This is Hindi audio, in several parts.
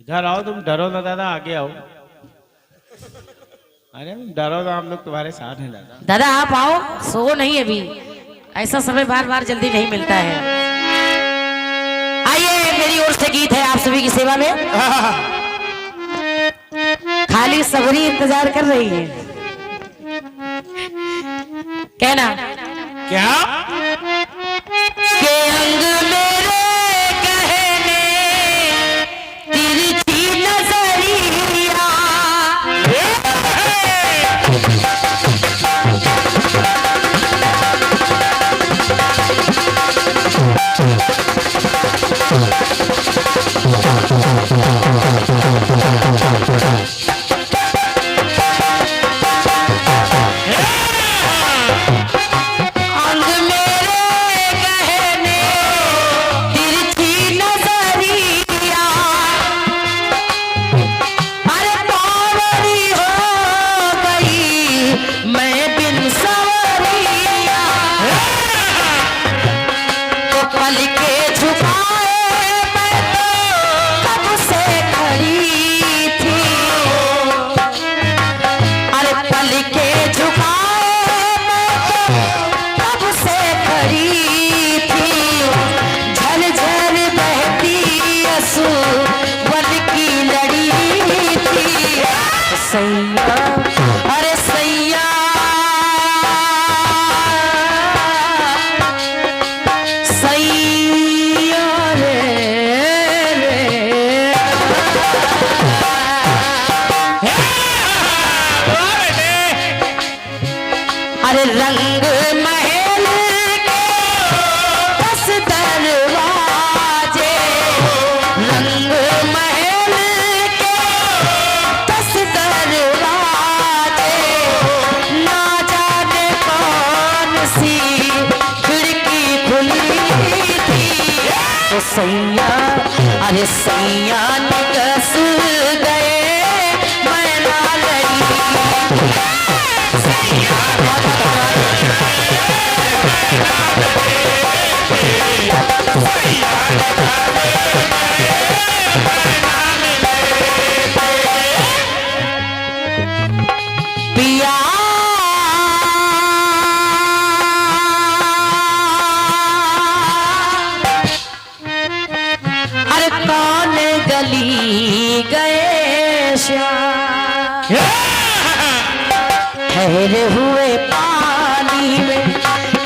इधर आओ, तुम डरो ना दादा, आगे आओ। अरे डरो ना, हम लोग तुम्हारे साथ हैं दादा। दादा आप आओ, सो नहीं अभी, ऐसा समय बार बार जल्दी नहीं मिलता है। आइए, मेरी ओर से गीत है आप सभी की सेवा में। खाली सबरी इंतजार कर रही है। कहना क्या के अंग मेरे कहने तिरछी नजरिया, सैया अरे सैया सैया रे अरे रंग महल के 10 दरवाजे, रंग महल के 10 दरवाजे, ना जाने कौन सी खिड़की खुली थी। तो सैया अरे सैया निकस गए, मैं ना लड़ी। पिया अरे कौन गली गए श्याम, ठहरे हुए पानी में,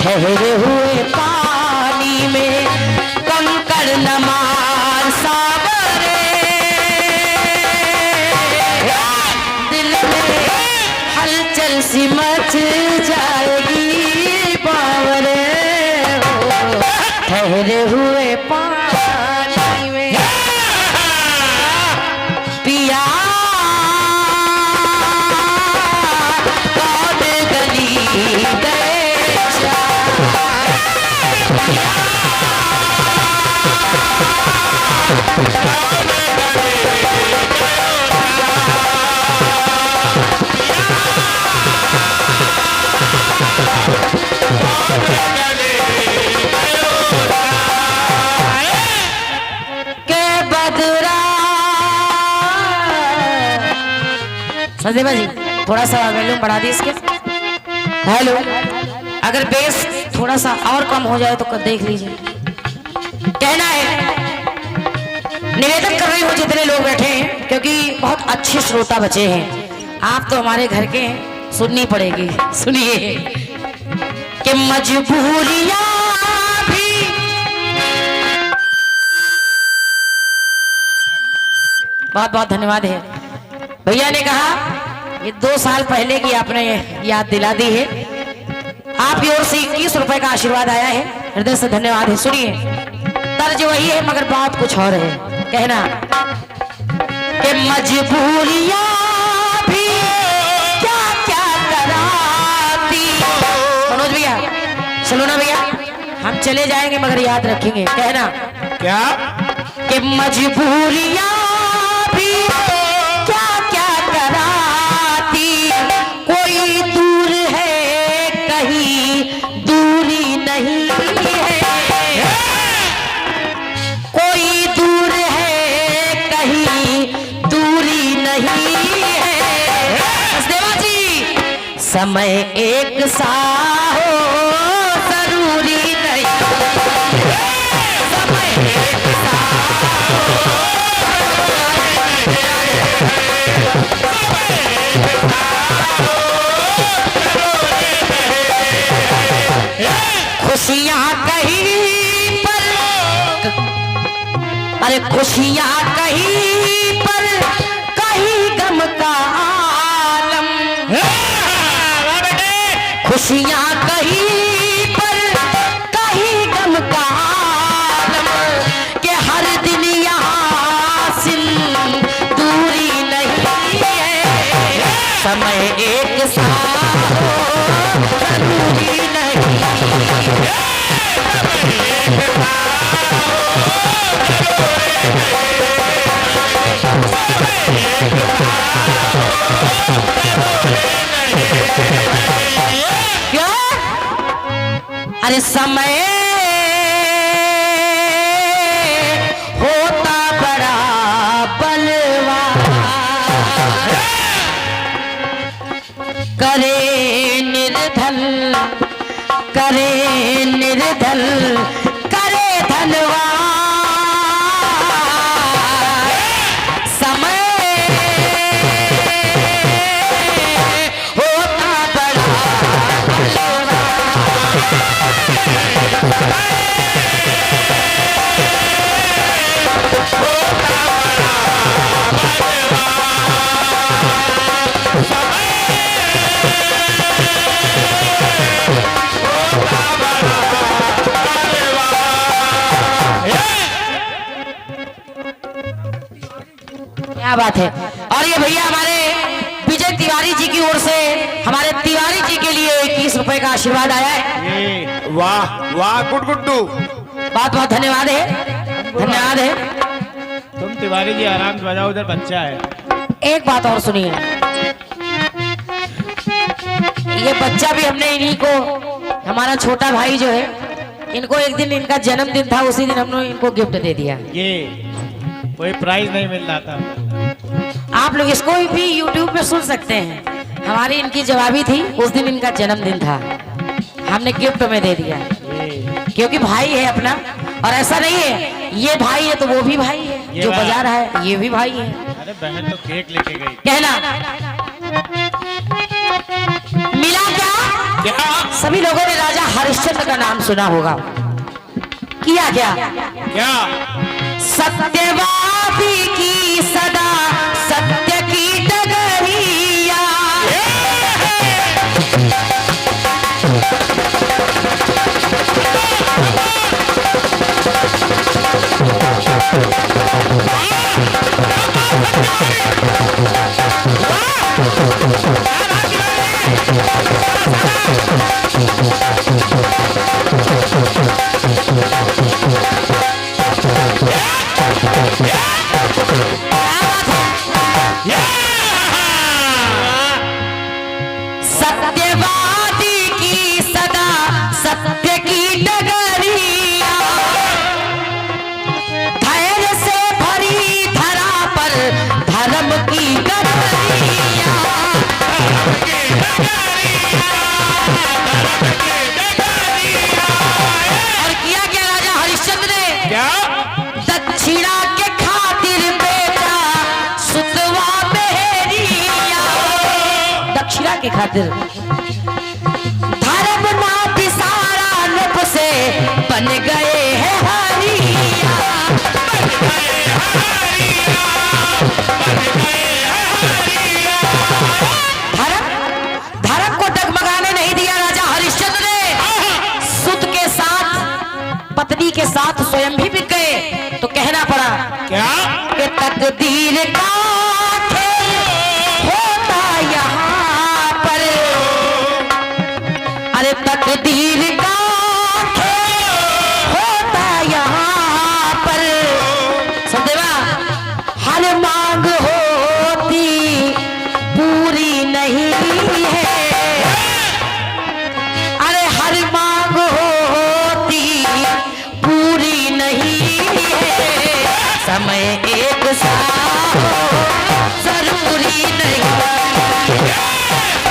ठहरे हुए पानी में कंकड़ नमार सावरे, दिल में हलचल सी मच जाएगी बावरे, ठहरे हुए पानी में पिया कौन गली गए के बदरा। संदीप जी थोड़ा सा वॉल्यूम बढ़ा दी इसके। हेलो, अगर बेस थोड़ा सा और कम हो जाए तो देख लीजिए। कहना है, निवेदन कर रही हूँ जितने लोग बैठे हैं, क्योंकि बहुत अच्छे श्रोता बचे हैं, आप तो हमारे घर के हैं, सुननी पड़ेगी। सुनिए कि मजबूरियां भी बहुत बहुत धन्यवाद है। भैया ने कहा ये 2 साल पहले की आपने याद दिला दी है, आपकी ओर से 21 रुपए का आशीर्वाद आया है, हृदय से धन्यवाद है। सुनिए, तर्ज वही है मगर बात कुछ और है। कहना कि मजबूरियां भी क्या क्या कराती। मनोज भैया चलो ना भैया, हम चले जाएंगे मगर याद रखेंगे। कहना क्या कि मजबूरियां भी क्या क्या कराती, कोई दूर है कहीं दूरी नहीं है, कोई दूर है कहीं समय एक सा हो जरूरी नहीं, समय एक सा खुशियाँ कहीं पर, अरे खुशियाँ कहीं पर कहीं गम का आलम, खुशियाँ कहीं पर कहीं गम का आलम, कि हर दिन यहाँ दूरी नहीं है, समय एक सा हो जरूरी नहीं। क्या? अरे समय होता बड़ा बलवान, करे निर्धन, करे निर्धन, करे धनवान, समय होता बड़ा क्या बात है। और ये भैया हमारे विजय तिवारी जी की ओर से हमारे तिवारी जी के लिए 21 रुपए का आशीर्वाद आया है। ये वाह वाह गुड गुड्डू, बहुत बहुत धन्यवाद है, धन्यवाद है। तुम तिवारी जी आराम से बजाओ, उधर बच्चा है। एक बात और सुनिए, ये बच्चा भी हमने इन्हीं को, हमारा छोटा भाई जो है, इनको एक दिन इनका जन्मदिन था, उसी दिन हमने इनको गिफ्ट दे दिया। ये कोई प्राइज नहीं मिल रहा था। आप लोग इसको भी YouTube पे सुन सकते हैं, हमारी इनकी जवाबी थी, उस दिन इनका जन्मदिन था, हमने गिफ्ट में दे दिया, क्योंकि भाई है अपना। और ऐसा नहीं है ये भाई है तो वो भी भाई है, जो बजा रहा है ये भी भाई है। अरे बहन तो केक लेके गई। कहना मिला क्या? सभी लोगों ने राजा हरिश्चंद्र का नाम सुना होगा। किया क्या? क्या? सत्यवादी की सदा सत्य की डगरिया, सत्यवादी की सदा सत्य की डगरिया, धैर्य से भरी धरा पर धर्म की डगरिया, और किया क्या राजा हरिश्चंद्र ने? क्या? दक्षिणा के खातिर बेटा सुतवा मेहरिया, दक्षिणा के खातिर धर्म ना बिसारा नभ से बन गए हैं हरिया, धर्म को डगमगाने नहीं दिया राजा हरिश्चंद्र ने। सुत के साथ पत्नी के साथ स्वयं भी बिक गए, तो कहना पड़ा क्या? कि तकदीर का खेल होता यहाँ पर, अरे तकदीर का खेल होता यहाँ पर, सदैवा हर मांग होती पूरी नहीं है, अरे हर मांग होती पूरी नहीं है, समय एक सा हो जरूरी नहीं,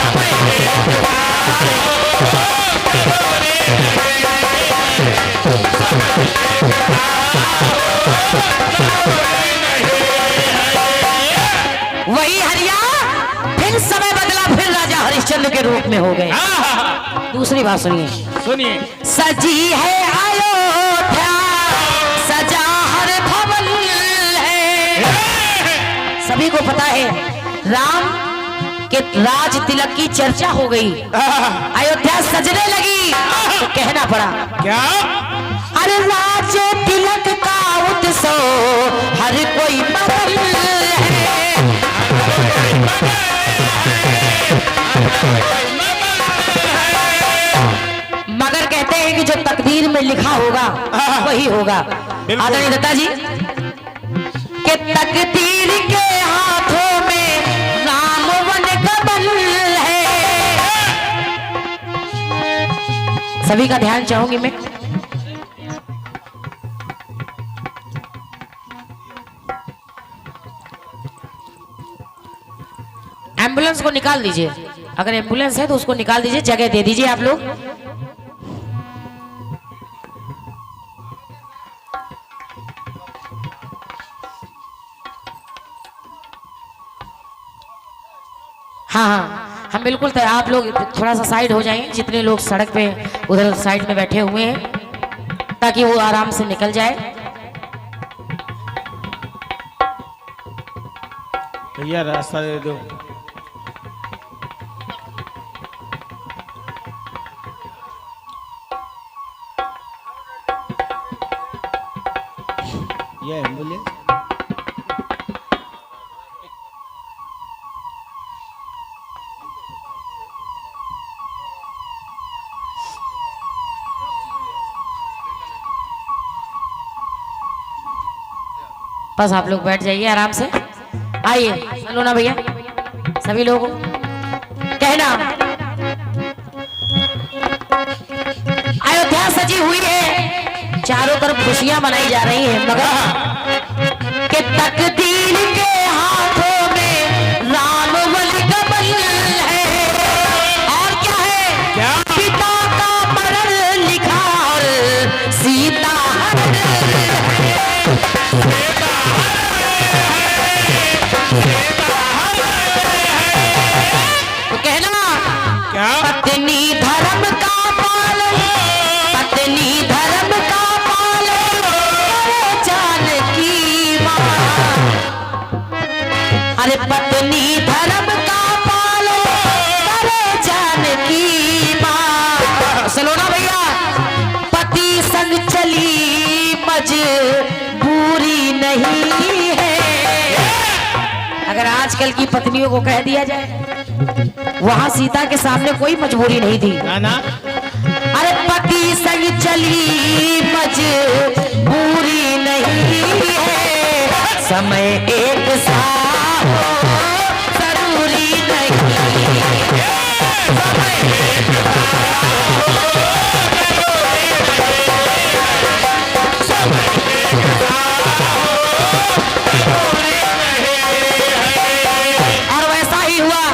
समय एक रूप में हो गए। दूसरी बात सुनिए, सुनिए। सजी है अयोध्या, सजा हर भवन है। सभी को पता है राम के राज तिलक की चर्चा हो गई, अयोध्या सजने लगी, तो कहना पड़ा क्या? अरे राज तिलक का उत्सव हर कोई मगन है। मगर कहते हैं कि जो तकदीर में लिखा होगा वही होगा। आदरणीय दत्ता जी के तकदीर के हाथों में राम वन कमल है। सभी का ध्यान चाहूंगी मैं। एम्बुलेंस को निकाल दीजिए, अगर एम्बुलेंस है तो उसको निकाल दीजिए, जगह दे दीजिए आप लोग। हाँ हाँ, हम बिल्कुल तैयार। आप लोग थोड़ा सा साइड हो जाएंगे, जितने लोग सड़क पे उधर साइड में बैठे हुए हैं, ताकि वो आराम से निकल जाए। भैया रास्ता दे दो। ये एम्बुलेंस बस आप लोग बैठ जाइए आराम से। आइए चलो ना भैया, सभी लोग कहना अयोध्या सजी हुई है, चारों तरफ खुशियां मनाई जा रही हैं, मगर के तकदीर के हाथों में राम वन कमल है। और क्या है? क्या? पिता का मरण लिखा और सीता तो कहना क्या? पत्नी धर्म का पालन, पत्नी धर्म का पालन करे जानकी मां। अरे पत्नी धर्म का पालन करे जानकी मां। सलोना भैया, पति संग चली मजबूरी नहीं है। अगर आजकल की पत्नियों को कह दिया जाए, वहां सीता के सामने कोई मजबूरी नहीं थी। ना ना, अरे पति संग चली मजबूरी नहीं है, समय एक सा हो जरूरी नहीं है। और वैसा ही हुआ,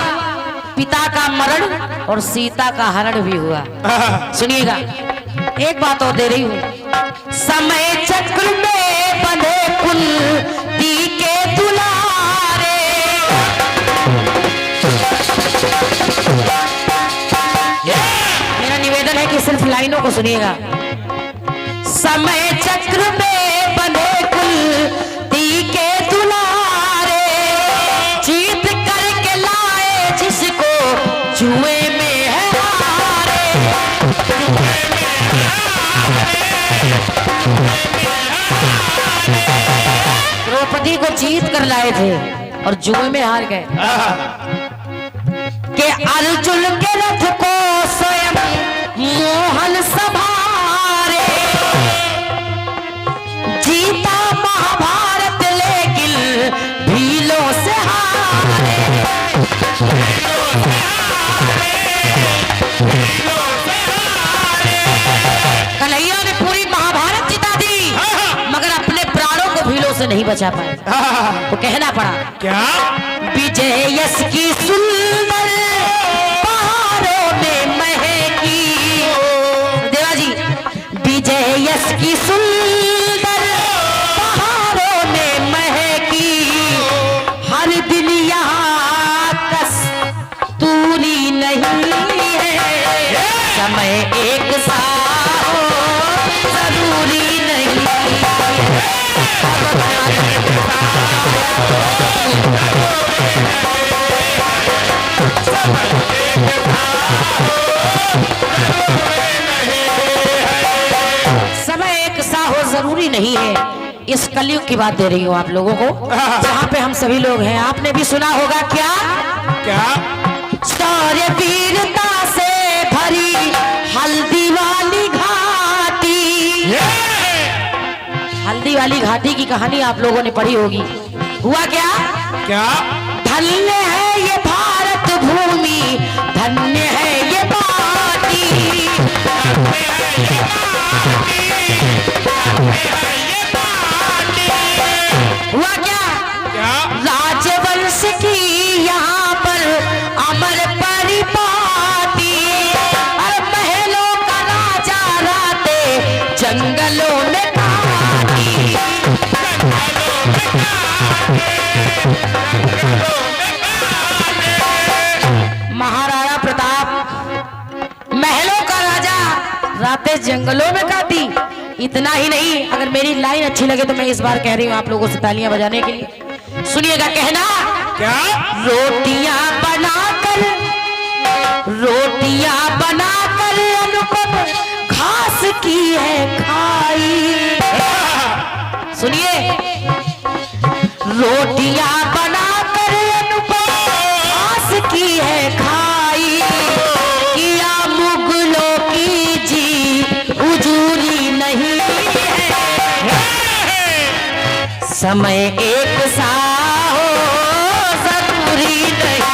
पिता का मरण और सीता का हरण भी हुआ। सुनिएगा, एक बात और दे रही हूं, समय चक्र में बंधे कुंती के दुलारे। मेरा निवेदन है कि सिर्फ लाइनों को सुनिएगा। समय चक्र में बंधे कुंती के दुलारे, जीत करके लाए जिसको जुए में है हारे। द्रौपदी को जीत कर लाए थे और जुए में हार गए। के अर्जुन के रथ को स्वयं मोहन संभारे, जीता महाभारत लेकिन भीलों से हारे। कन्हैया ने पूरी महाभारत जिता दी, मगर अपने प्राणों को भीलों से नहीं बचा पाए, तो कहना पड़ा क्या? विजय यश की सुंदर पहाड़ों में महकी। देवा जी, विजय यश की सुंदर पहाड़ों में महकी, हर दिन यहाँ कस्तूरी नहीं जरूरी नहीं है। इस कलयुग की बात दे रही हूँ आप लोगों को, जहाँ पे हम सभी लोग हैं। आपने भी सुना होगा क्या क्या? शौर्य वीरता से भरी हल्दी वाली घाटी। हल्दी वाली घाटी की कहानी आप लोगों ने पढ़ी होगी। हुआ क्या? क्या? धन्य है ये भारत भूमि, धन्य है ये माटी। हुआ क्या? क्या? राजवंश की यहाँ पर अमर परिपाटी, और महलों का राजा राते जंगलों में काटी। महाराणा प्रताप महलों का राजा, रातें जंगलों में काटी। इतना ही नहीं, अगर मेरी लाइन अच्छी लगे तो मैं इस बार कह रही हूँ आप लोगों से तालियां बजाने के लिए। सुनिएगा कहना क्या? रोटियां बनाकर अनुपम घास की है खाई। सुनिए, रोटियां बनाकर अनुपम घास की है खाई। किया मुगलों की जी उजूरी नहीं है, समय एक सा हो जरूरी नहीं।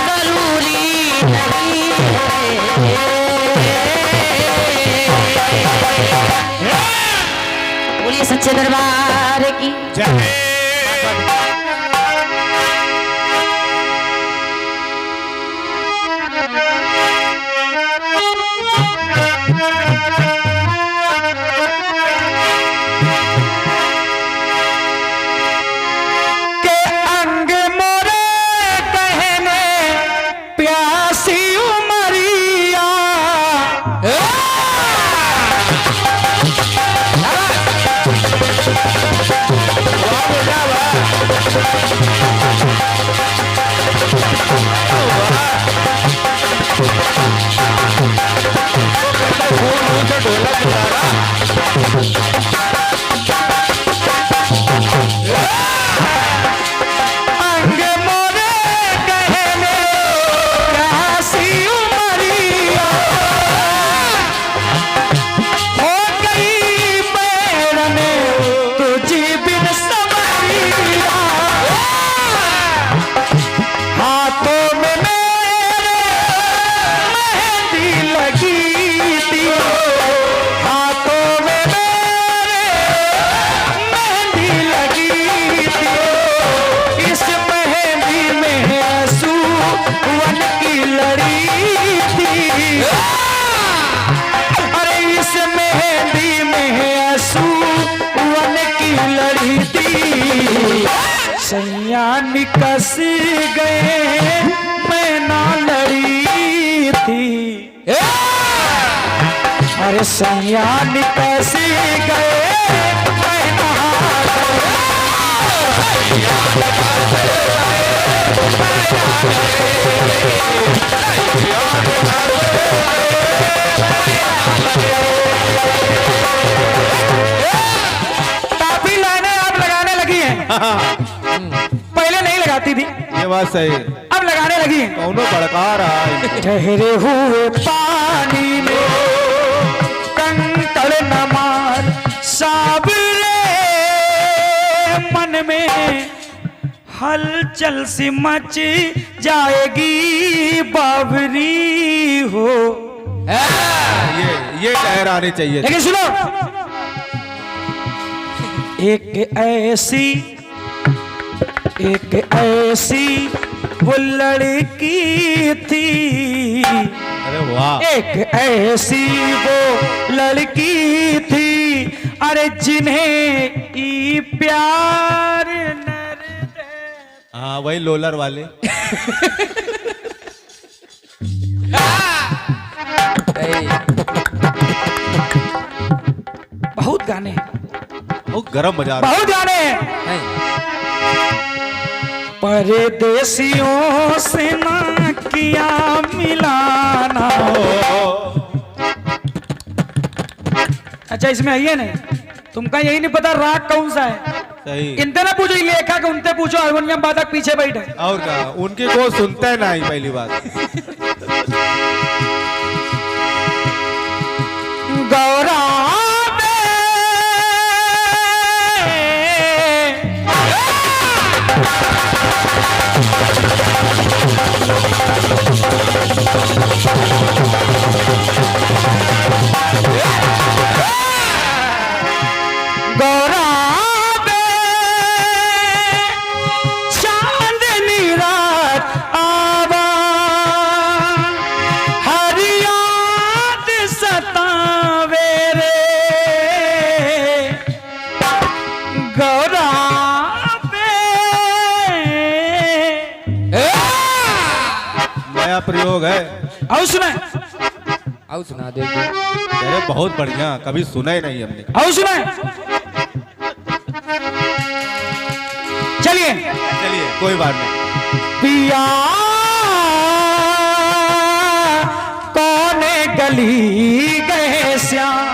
जरूरी नहीं है। बोलिए सच्चे दरबार की जय। सैया निकस गए मैं ना लड़ी थी। अरे सैया निकस गए मैं ना काफी लाइनें आप लगाने लगी हैं। पहले नहीं लगाती थी, ये बात सही। अब लगाने लगी हैं। कौनो भड़का रहा है। ठहरे हुए पानी में कंकड़ न मार साबरे, मन में हलचल सी मच जाएगी बावरी हो। ये लहर आनी चाहिए। लेकिन सुनो, एक ऐसी वो लड़की थी। अरे वाह। एक ऐसी वो लड़की थी, अरे जिन्हें ई प्यार नर दे। हाँ, वही लोलर वाले। गरम बजा रहा बहुत जाने हैं। परदेसियों से ना किया मिलाना। अच्छा इसमें आइए नहीं, तुमका यही नहीं पता राग कौन सा है। सही। इनते ना पूछो, लेखक उनते पूछो, हारमोनियम वादक पीछे बैठे। और क्या, उनकी को सुनता है ना ही पहली बात। गौरा नया प्रयोग है। आओ सुना, आओ सुना दे। अरे बहुत बढ़िया, कभी सुना ही नहीं हमने। आओ सुना। चलिए चलिए कोई बात नहीं। पिया कौन गली गए श्याम,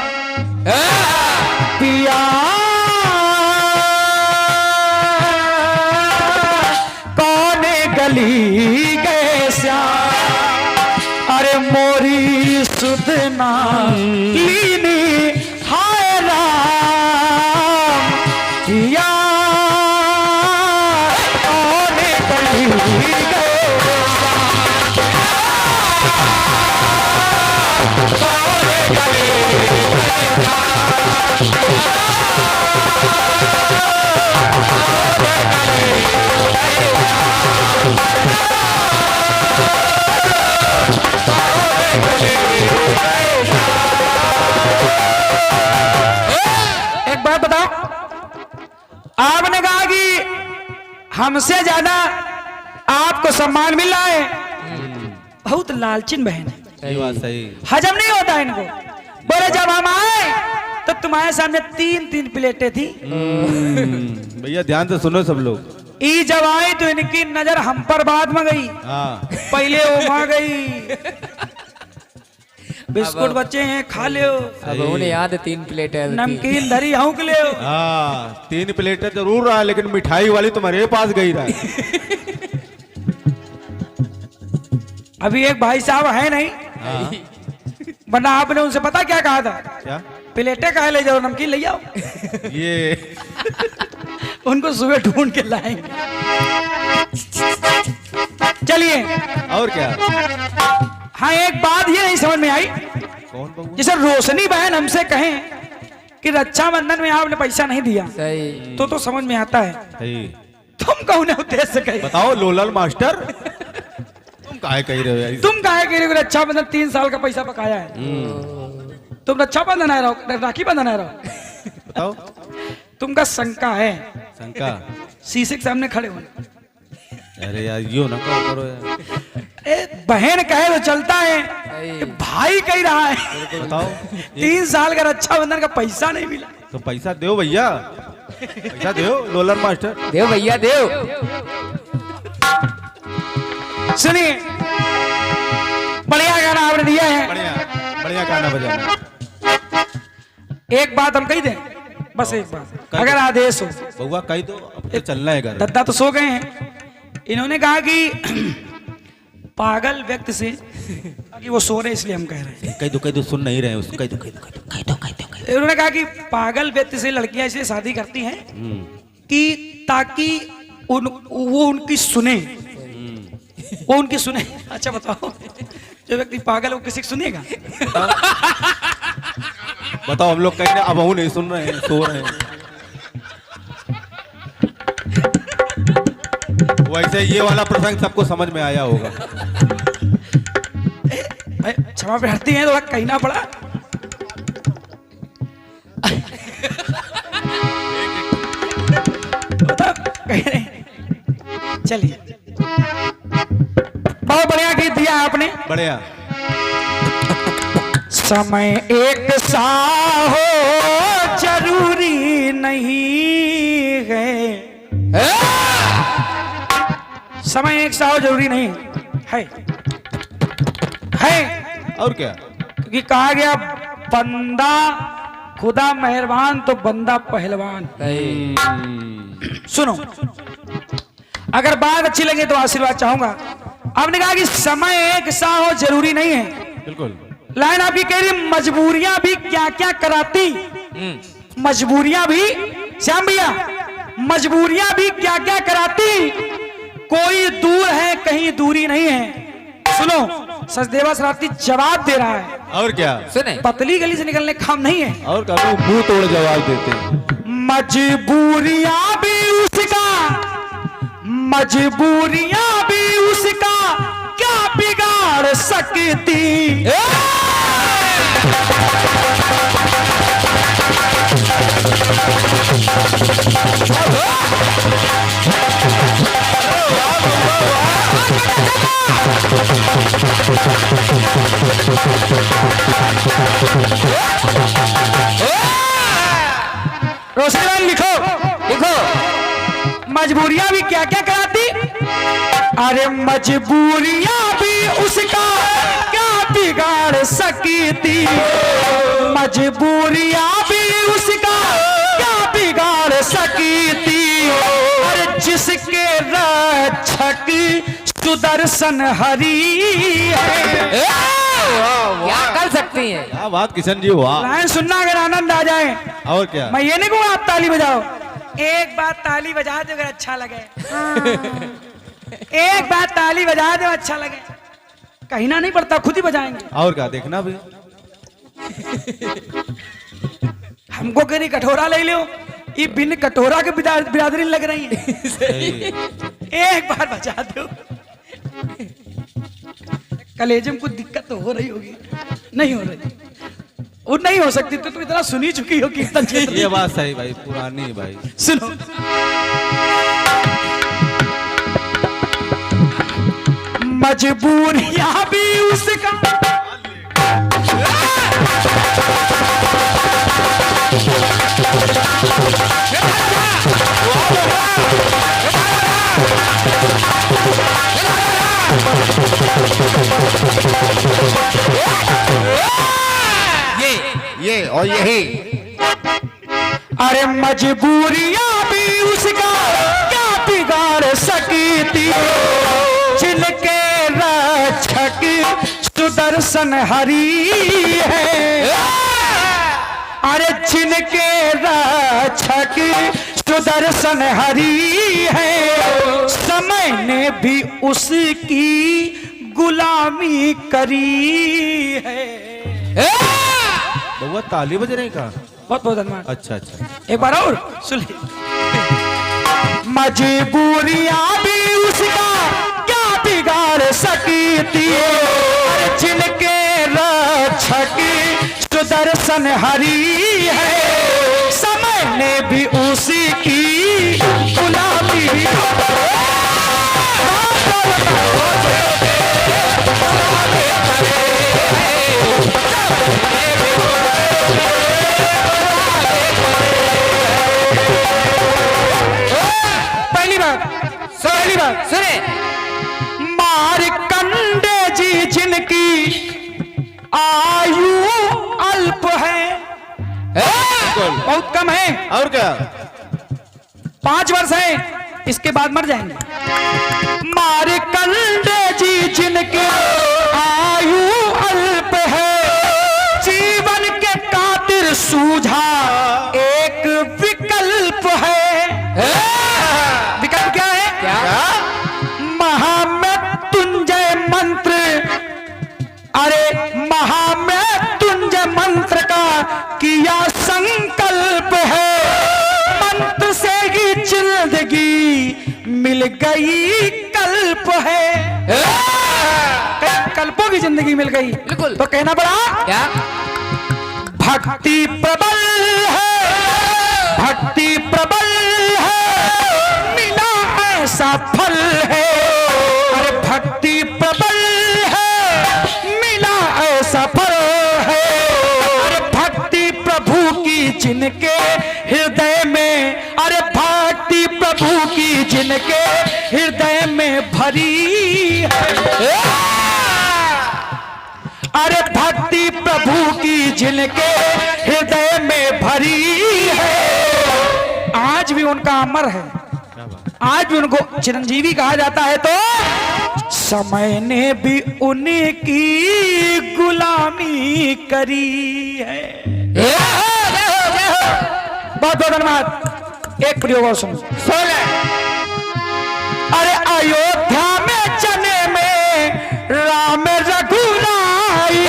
पिया कौन गली गए श्याम। अरे मोरी सुधना लीनी हाय राम, पिया कौन गली गए एक बात बताओ, आपने कहा कि हमसे ज्यादा आपको सम्मान मिल रहा है। बहुत लालचिन बहन है, सही बात, सही। हजम नहीं होता इनको। बोले जब हम आए तो तुम्हारे सामने 3-3 प्लेटें थी। भैया ध्यान से सुनो सब लोग। ई जब आई तो इनकी नजर हम पर बाद में गई, हाँ। पहले वो वहां गई। बिस्कुट बच्चे हैं खा ले, अब उन्हें याद है 3 प्लेट है। नमकीन धरी हूँ ले। हाँ 3 प्लेटें जरूर रहा, लेकिन मिठाई वाली तुम्हारे पास गई रहा। अभी एक भाई साहब है नहीं, हाँ। वरना आपने उनसे पता क्या कहा था? क्या? प्लेटें कहा ले जाओ, नमकीन ले जाओ। ये उनको सुबह ढूंढ के लाएंगे। चलिए और क्या? हाँ एक बात ये नहीं समझ में आई, कौन बहू? जैसे रोशनी बहन हमसे कहें कि रक्षाबंधन में आपने पैसा नहीं दिया, सही। तो समझ में आता है। सही। तुम कौन उद्देश्य से कहे? बताओ लोलल मास्टर, तुम काहे कह रहे हो यार? तुम काहे कह रहे हो? रक्षाबंधन 3 साल का पैसा पकाया है। तुम रक्षाबंधन आए रहो, राखी बंधन आए रहो। बताओ। तुमका शंका है, शंका? शीशे के सामने खड़े हो। अरे यार यो ना करो यार। बहन कहे तो चलता है, भाई कह रहा है। बताओ। 3 साल का रक्षाबंधन का पैसा नहीं मिला तो पैसा दो भैया, पैसा दो लोलर मास्टर। देव भैया देव। सुनिए, बढ़िया गाना आपने दिया है। बढ़िया बढ़िया गाना बजाना। एक बात हम कही दें, बस एक बात, अगर आदेश हो। बउआ कही दो, अब तो चलना है घर। दद्दा तो सो गए हैं। इन्होंने कहा कि पागल व्यक्ति से, कि वो सो रहे इसलिए हम कह रहे हैं। कह दो सुन नहीं रहे उसको, कह दो। इन्होंने कहा कि पागल व्यक्ति से लड़कियां इसलिए शादी करती हैं कि ताकि वो उनकी सुने, वो उनकी सुने। अच्छा बताओ, जो व्यक्ति पागल है वो किसी की सुनेगा? बताओ। हम लोग कह रहे अब नहीं सुन रहे हैं, सो रहे हैं। वैसे ये वाला प्रसंग सबको समझ में आया होगा। भाई क्षमा प्रार्थी हैं, थोड़ा कहना पड़ा। चलिए, बहुत बढ़िया गीत दिया आपने। बढ़िया। समय एक सा हो जरूरी नहीं, समय एक सा हो जरूरी नहीं है, है और क्या? क्योंकि कहा गया बंदा खुदा मेहरबान तो बंदा पहलवान। सुनो, अगर बात अच्छी लगे तो आशीर्वाद चाहूंगा। आपने कहा कि समय एक सा हो जरूरी नहीं है, बिल्कुल। लाइन आपकी कह रही मजबूरियां भी क्या क्या कराती, मजबूरियां भी, श्याम भैया, मजबूरियां भी क्या क्या कराती, कोई दूर है कहीं दूरी नहीं है। सुनो, सचदेवा शरारती जवाब दे रहा है, और क्या? सुने पतली गली से निकलने काम नहीं है। और क्या? वो मुंह तोड़ जवाब देते हैं। मजबूरियां भी उसका, मजबूरियां भी उसका क्या बिगाड़ सकती। रोशनी लिखो, लिखो, मजबूरियां भी क्या क्या कराती। अरे मजबूरियां भी उसका क्या बिगाड़ सकती, मजबूरियां भी उसका क्या बिगाड़ सकती। अरे जिसके रक्षक सुदर्शन हरि है, क्या कर सकती है। क्या बात किशन जी, वाह। लाइन सुनना अगर आनंद आ जाए। और क्या? मैं ये नहीं कहूँ आप ताली बजाओ, एक बात ताली बजा दो अगर अच्छा लगे। एक बात ताली बजा दो अच्छा लगे, कहना नहीं पड़ता, खुद ही बजाएंगे। और क्या? देखना भी। हमको कह रही कटोरा ले लो, ये बिन कटोरा के बिरादरी लग रही है। एक बार बजा दो। कलेजे में कुछ दिक्कत तो हो रही होगी, नहीं हो रही, वो नहीं हो सकती तो तुम इतना सुनी चुकी हो कीर्तन क्षेत्र। ये बात सही भाई, पुरानी है भाई। सुनो, मजबूरियां भी उसका, ये और यही। अरे मजबूरियां भी उसका क्या बिगाड़ सकती, जिनके रक्षक सुदर्शन हरि है। अरे जिनके रक्षक सुदर्शन हरि है, समय ने भी उसकी गुलामी करी है। बउआ ताली बज रही का? बहुत बहुत धन्यवाद। अच्छा अच्छा, एक बार और सुन ली। मजबूरियां भी उसका क्या बिगाड़ सकती, जिनके रक्षक सुदर्शन हरि है, समय ने भी उसकी गुलामी। पहली बात सुने, मार्कंडे जी जिनकी आयु अल्प है, बहुत कम है, और क्या? 5 वर्ष है, इसके बाद मर जाएंगे। मार्कंडे जी जिनके आयु अल्प है, जीवन के खातिर सूझा एक विकल्प है। विकल्प क्या है? क्या? महामृत्युंजय मंत्र, अरे महामृत्युंजय मंत्र का किया संकल्प है, मंत्र से ही जिंदगी मिल गई कल्प है। कई कल्पों की जिंदगी मिल गई, बिल्कुल। तो कहना पड़ा क्या? भक्ति प्रबल है, भक्ति प्रबल है, मिला ऐसा फल है। अरे भक्ति प्रबल है, मिला ऐसा फल है। अरे भक्ति प्रभु की जिनके हृदय में, अरे भक्ति प्रभु की जिनके हृदय में भरी है। अरे भक्ति प्रभु की जिनके हृदय में भरी है, आज भी उनका अमर है, आज भी उनको चिरंजीवी कहा जाता है। तो समय ने भी उनकी गुलामी करी है। बहुत बहुत धन्यवाद। एक प्रयोग और सुनो। अरे अयोध्या में चने में राम रघुराई,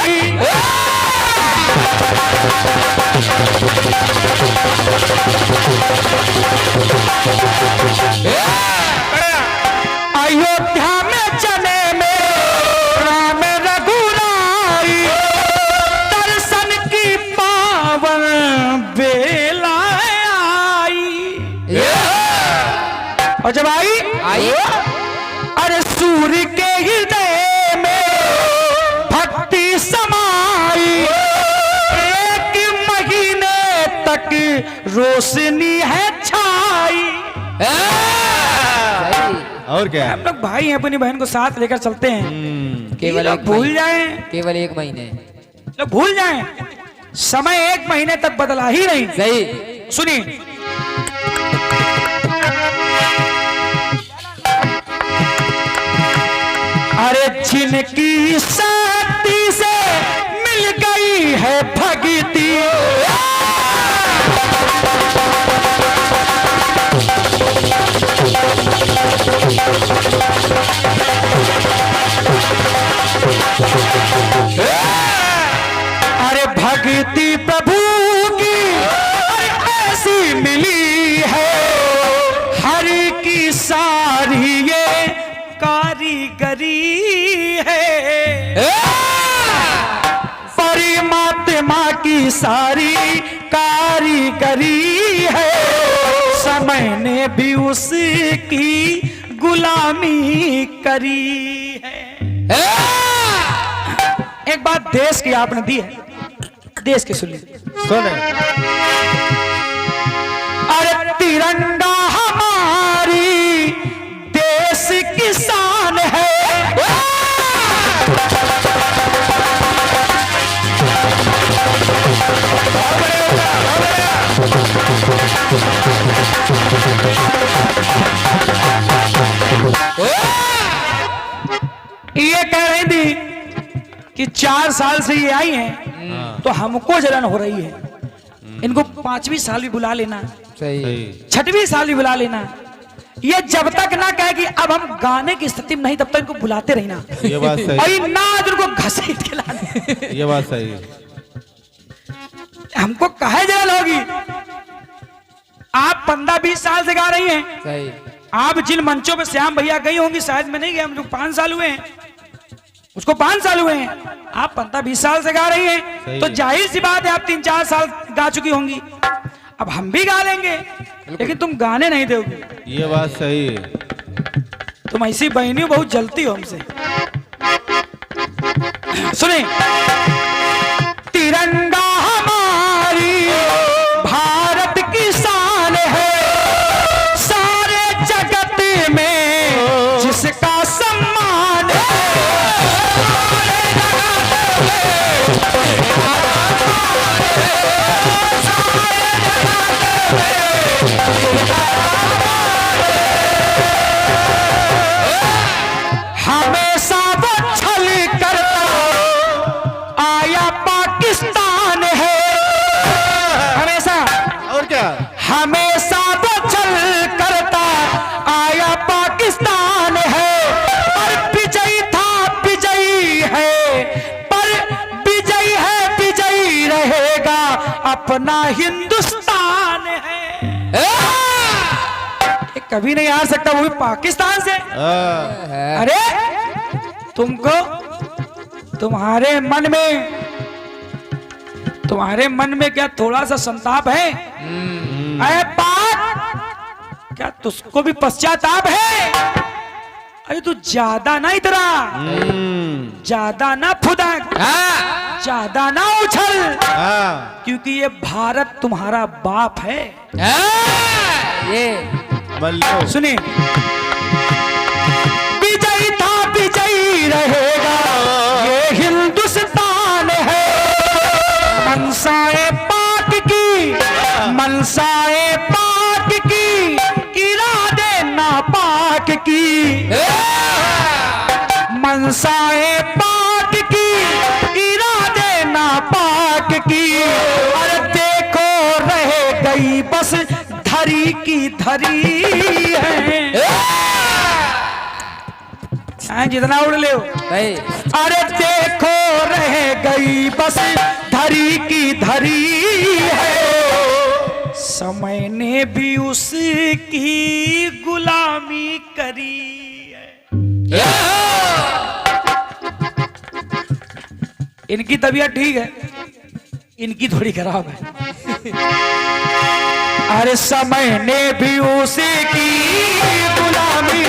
अयोध्या में चने में राम रघुराई, दर्शन की पावन बेला आई। और जब आई अरे सूर्य के हृदय में भक्ति समाई, एक महीने तक रोशनी है छाई। और क्या? हम लोग भाई हैं, अपनी बहन को साथ लेकर चलते हैं। केवल एक भूल महीने। जाएं, केवल 1 महीने। लोग भूल जाएं, समय 1 महीने तक बदला ही नहीं। सही। सुनिए, अरे जिनकी शक्ति से मिल गई है भक्ति, अरे भक्ति प्रभु की अरे ऐसी मिली है, हरि की सारी ये कारीगरी है। परमात्मा की सारी कारीगरी है, समय ने भी उसकी गुलामी करी है। एक बात देश की आपने दी है, देश की सुन लीजिए। सुने। अरे तिरंगा हमारी देश की शान है, ये कह रही थी कि 4 साल से ये आई हैं तो हमको जलन हो रही है, इनको 5वीं साल भी बुला लेना, सही। 6वीं साल भी बुला लेना। ये जब तक ना कहे कि अब हम गाने की स्थिति में नहीं, तब तक इनको बुलाते रहना। ये बात सही। और ये नाच उनको घसीट के लाने। ये बात सही है। हमको काहे जलन होगी? आप 15-20 साल से गा रही हैं, सही। आप जिन मंचों पे श्याम भैया गई होंगी, शायद मैं नहीं गया, हम लोग 5 साल हुए हैं, उसको 5 साल हुए हैं, आप 15-20 साल से गा रही हैं, तो जाहिर सी बात है आप 3-4 साल गा चुकी होंगी। अब हम भी गा लेंगे, लेकिन तुम गाने नहीं दोगे। ये बात सही है। तुम ऐसी बहनियों बहुत जलती हो हमसे। सुने, तिरंगा हमारी भारत की शान है, सारे जगत में जिसका सम्मान है। हमेशा वो छल करता आया पाकिस्तान है, हमेशा। और क्या? हमेशा वो छल करता आया पाकिस्तान है, पर विजयी था विजयी है, पर विजयी है विजयी रहेगा, अपना हिंदुस्तान है। कभी नहीं हार सकता, वो भी पाकिस्तान से। अरे तुमको तुम्हारे मन में क्या थोड़ा सा संताप है? अरे बात क्या तुझको भी पश्चाताप है? अरे तू ज्यादा ना इतरा, ज्यादा ना फुदक, ज्यादा ना उछल, क्योंकि ये भारत तुम्हारा बाप है। ये सुनिए, रहेगा ये हिंदुस्तान है। मनसाए पाक की, मनसाए पाक की, इरादे नापाक की। मनसाए पाक की, इरादे नापाक की। अरे देखो रह गई बस धरी की धरी है। जितना उड़ ले सही अरे देखो रह गई बस धरी की धरी है। समय ने भी उसकी गुलामी करी है। इनकी तबीयत ठीक है, इनकी थोड़ी खराब है। अरे समय ने भी उसकी गुलामी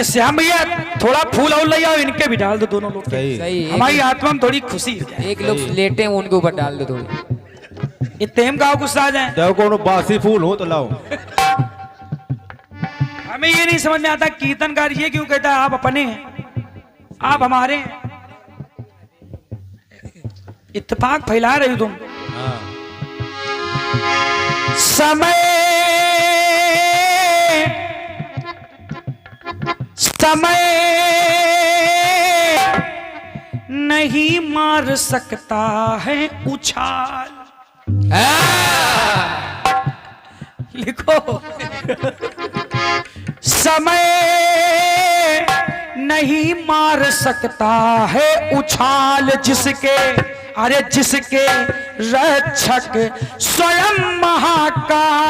श्याम भैया थोड़ा फूल और ले आओ, इनके भी डाल दो दोनों लोग। सही सही हमारी आत्मा में थोड़ी खुशी है। एक लोग लेटे हैं उनके ऊपर डाल दो थोड़ी। ये तेम गाँव गुस्सा आ जाए। जब कोनो बासी फूल हो तो लाओ। हमें ये नहीं समझ में आता कीर्तनकार ये क्यों कहता है आप अपने हैं, आप हमारे हैं। इत्तेफाक फैला रही हो तुम। समय समय नहीं मार सकता है उछाल। लिखो समय नहीं मार सकता है उछाल जिसके, अरे जिसके रक्षक स्वयं महाकाल।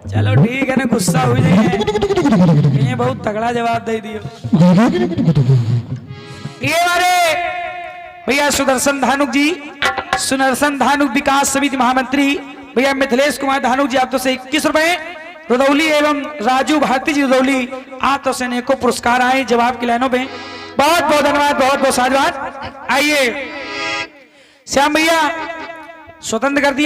चलो ठीक है ना, गुस्सा हो जाए। ये बहुत तगड़ा जवाब दे दियो। ये हमारे भैया सुदर्शन धानुक जी, सुदर्शन धानुक विकास समिति महामंत्री भैया मिथिलेश कुमार धानुक जी, आप तो से 21 रुपए। रुदौली एवं राजू भारती जी रुदौली, आप तो से अनेकों पुरस्कार आए जवाब की लाइनों पे। बहुत बहुत धन्यवाद, बहुत बहुत साधुवाद। आइए श्याम भैया स्वतंत्र कर दिया।